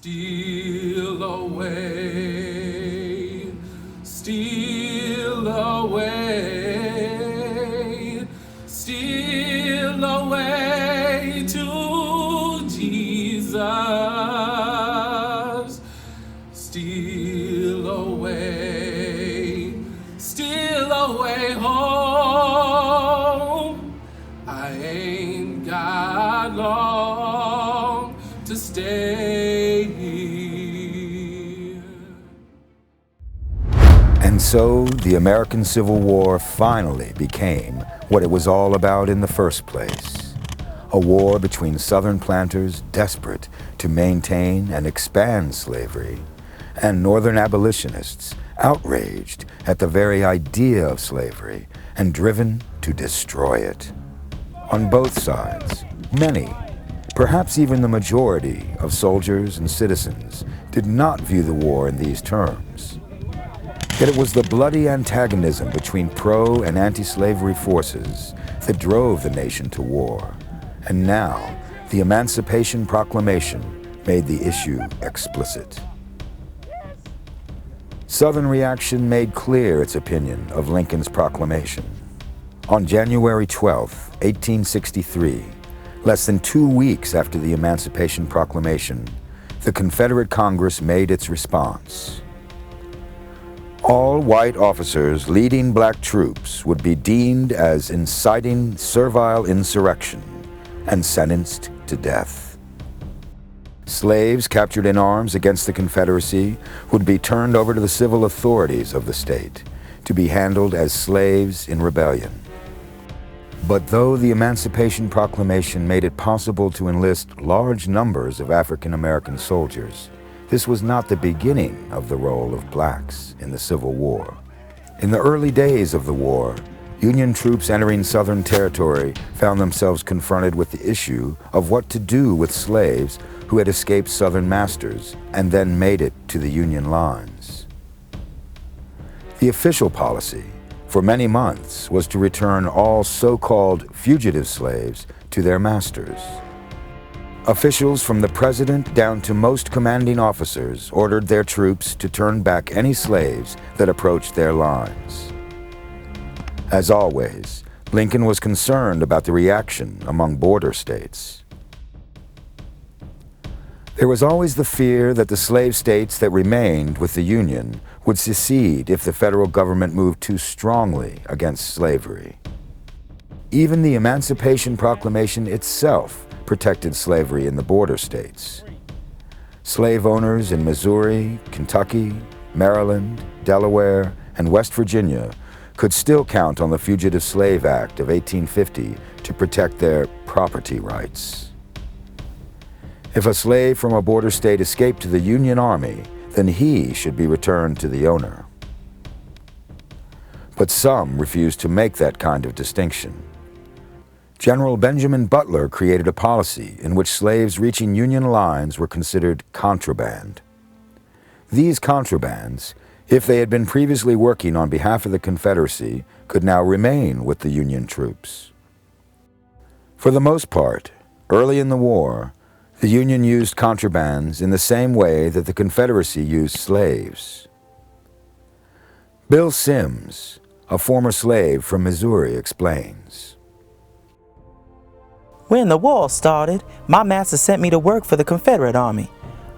Steal away, steal away, steal away to Jesus. Steal away home. I ain't got long to stay here. And so the American Civil War finally became what it was all about in the first place. A war between Southern planters desperate to maintain and expand slavery, and Northern abolitionists outraged at the very idea of slavery and driven to destroy it. On both sides, many, perhaps even the majority of soldiers and citizens did not view the war in these terms. Yet it was the bloody antagonism between pro- and anti-slavery forces that drove the nation to war. And now, the Emancipation Proclamation made the issue explicit. Southern reaction made clear its opinion of Lincoln's proclamation. On January 12, 1863, less than 2 weeks after the Emancipation Proclamation, the Confederate Congress made its response. All white officers leading black troops would be deemed as inciting servile insurrection and sentenced to death. Slaves captured in arms against the Confederacy would be turned over to the civil authorities of the state to be handled as slaves in rebellion. But though the Emancipation Proclamation made it possible to enlist large numbers of African American soldiers, this was not the beginning of the role of blacks in the Civil War. In the early days of the war, Union troops entering Southern territory found themselves confronted with the issue of what to do with slaves who had escaped Southern masters and then made it to the Union lines. The official policy for many months was to return all so-called fugitive slaves to their masters. Officials from the president down to most commanding officers ordered their troops to turn back any slaves that approached their lines. As always, Lincoln was concerned about the reaction among border states. There was always the fear that the slave states that remained with the Union would secede if the federal government moved too strongly against slavery. Even the Emancipation Proclamation itself protected slavery in the border states. Slave owners in Missouri, Kentucky, Maryland, Delaware, and West Virginia could still count on the Fugitive Slave Act of 1850 to protect their property rights. If a slave from a border state escaped to the Union Army, then he should be returned to the owner. But some refused to make that kind of distinction. General Benjamin Butler created a policy in which slaves reaching Union lines were considered contraband. These contrabands, if they had been previously working on behalf of the Confederacy, could now remain with the Union troops. For the most part, early in the war, the Union used contrabands in the same way that the Confederacy used slaves. Bill Sims, a former slave from Missouri, explains. When the war started, my master sent me to work for the Confederate Army.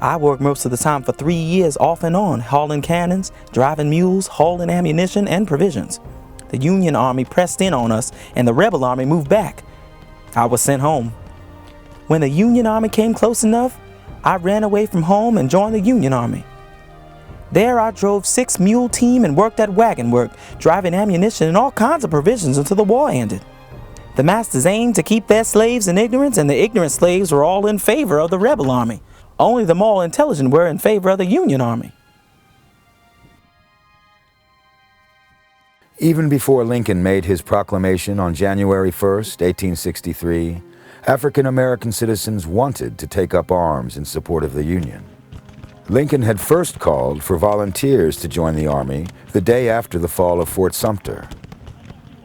I worked most of the time for 3 years off and on, hauling cannons, driving mules, hauling ammunition and provisions. The Union Army pressed in on us and the Rebel Army moved back. I was sent home. When the Union Army came close enough, I ran away from home and joined the Union Army. There I drove 6-mule team and worked at wagon work, driving ammunition and all kinds of provisions until the war ended. The masters aimed to keep their slaves in ignorance, and the ignorant slaves were all in favor of the Rebel Army. Only the more intelligent were in favor of the Union Army. Even before Lincoln made his proclamation on January 1st, 1863, African American citizens wanted to take up arms in support of the Union. Lincoln had first called for volunteers to join the Army the day after the fall of Fort Sumter.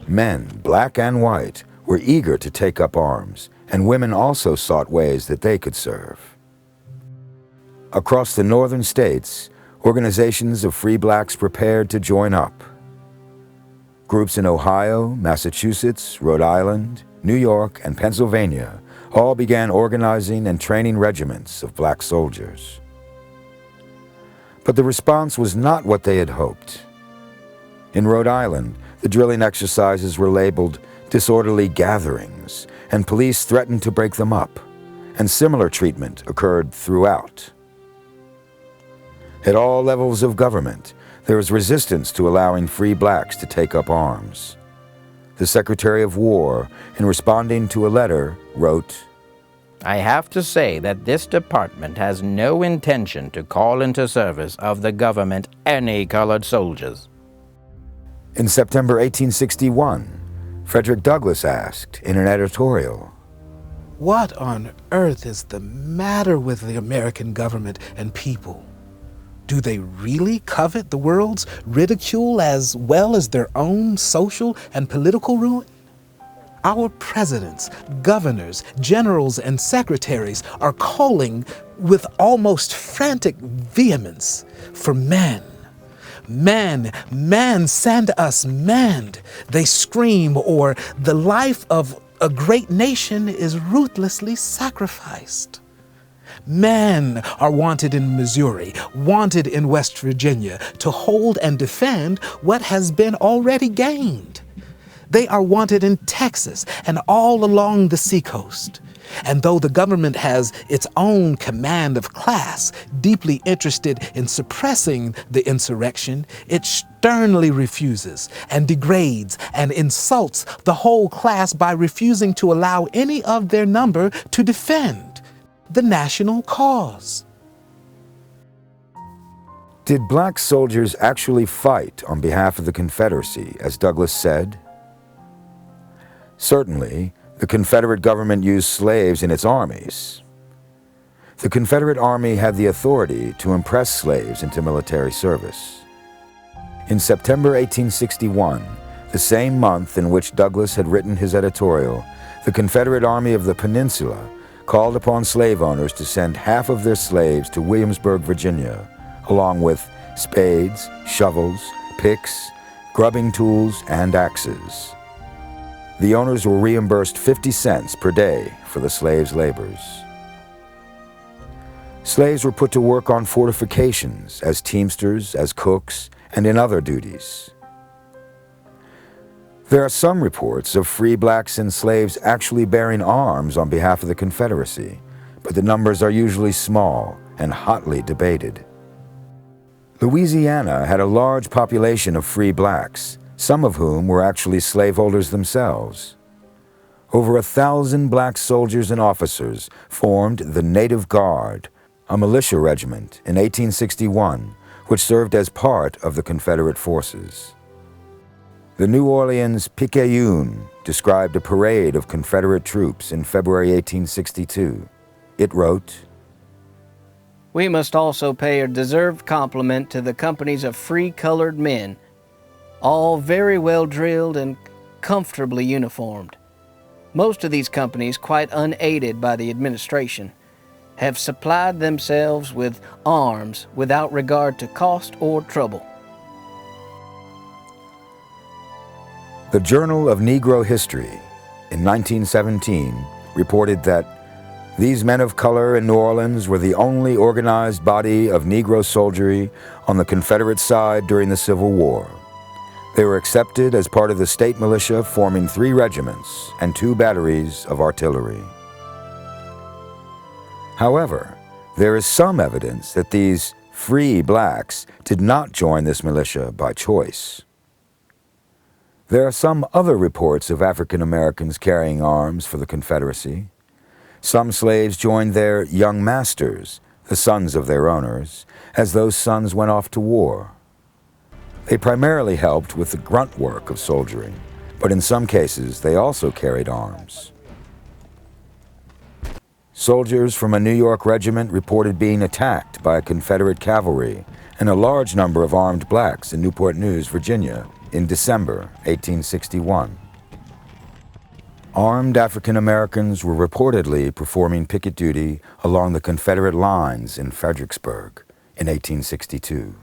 Men, black and white, were eager to take up arms, and women also sought ways that they could serve. Across the northern states, organizations of free blacks prepared to join up. Groups in Ohio, Massachusetts, Rhode Island, New York, and Pennsylvania all began organizing and training regiments of black soldiers. But the response was not what they had hoped. In Rhode Island, the drilling exercises were labeled disorderly gatherings, and police threatened to break them up, and similar treatment occurred throughout. At all levels of government, there was resistance to allowing free blacks to take up arms. The Secretary of War, in responding to a letter, wrote, I have to say that this department has no intention to call into service of the government any colored soldiers. In September 1861, Frederick Douglass asked in an editorial, What on earth is the matter with the American government and people? Do they really covet the world's ridicule as well as their own social and political ruin? Our presidents, governors, generals, and secretaries are calling with almost frantic vehemence for man. Man, man, send us man, they scream, or the life of a great nation is ruthlessly sacrificed. Men are wanted in Missouri, wanted in West Virginia to hold and defend what has been already gained. They are wanted in Texas and all along the seacoast. And though the government has its own command of class, deeply interested in suppressing the insurrection, it sternly refuses and degrades and insults the whole class by refusing to allow any of their number to defend the national cause. Did black soldiers actually fight on behalf of the Confederacy, as Douglass said? Certainly, the Confederate government used slaves in its armies. The Confederate Army had the authority to impress slaves into military service. In September 1861, the same month in which Douglass had written his editorial, the Confederate Army of the Peninsula called upon slave owners to send half of their slaves to Williamsburg, Virginia, along with spades, shovels, picks, grubbing tools, and axes. The owners were reimbursed 50 cents per day for the slaves' labors. Slaves were put to work on fortifications as teamsters, as cooks, and in other duties. There are some reports of free blacks and slaves actually bearing arms on behalf of the Confederacy, but the numbers are usually small and hotly debated. Louisiana had a large population of free blacks, some of whom were actually slaveholders themselves. Over 1,000 black soldiers and officers formed the Native Guard, a militia regiment in 1861, which served as part of the Confederate forces. The New Orleans Picayune described a parade of Confederate troops in February 1862. It wrote, We must also pay a deserved compliment to the companies of free colored men, all very well drilled and comfortably uniformed. Most of these companies, quite unaided by the administration, have supplied themselves with arms without regard to cost or trouble. The Journal of Negro History in 1917 reported that these men of color in New Orleans were the only organized body of Negro soldiery on the Confederate side during the Civil War. They were accepted as part of the state militia, forming 3 regiments and 2 batteries of artillery. However, there is some evidence that these free blacks did not join this militia by choice. There are some other reports of African Americans carrying arms for the Confederacy. Some slaves joined their young masters, the sons of their owners, as those sons went off to war. They primarily helped with the grunt work of soldiering, but in some cases they also carried arms. Soldiers from a New York regiment reported being attacked by Confederate cavalry and a large number of armed blacks in Newport News, Virginia, in December 1861. Armed African Americans were reportedly performing picket duty along the Confederate lines in Fredericksburg in 1862.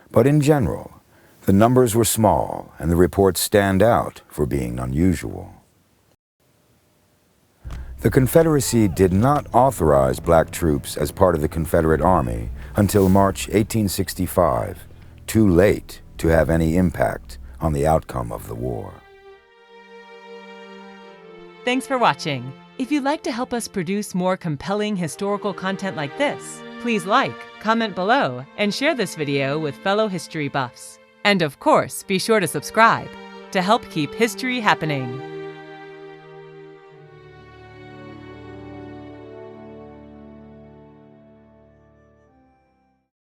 But in general, the numbers were small and the reports stand out for being unusual. The Confederacy did not authorize black troops as part of the Confederate Army until March 1865, too late to have any impact on the outcome of the war. Thanks for watching. If you'd like to help us produce more compelling historical content like this, please like, comment below, and share this video with fellow history buffs. And of course, be sure to subscribe to help keep history happening.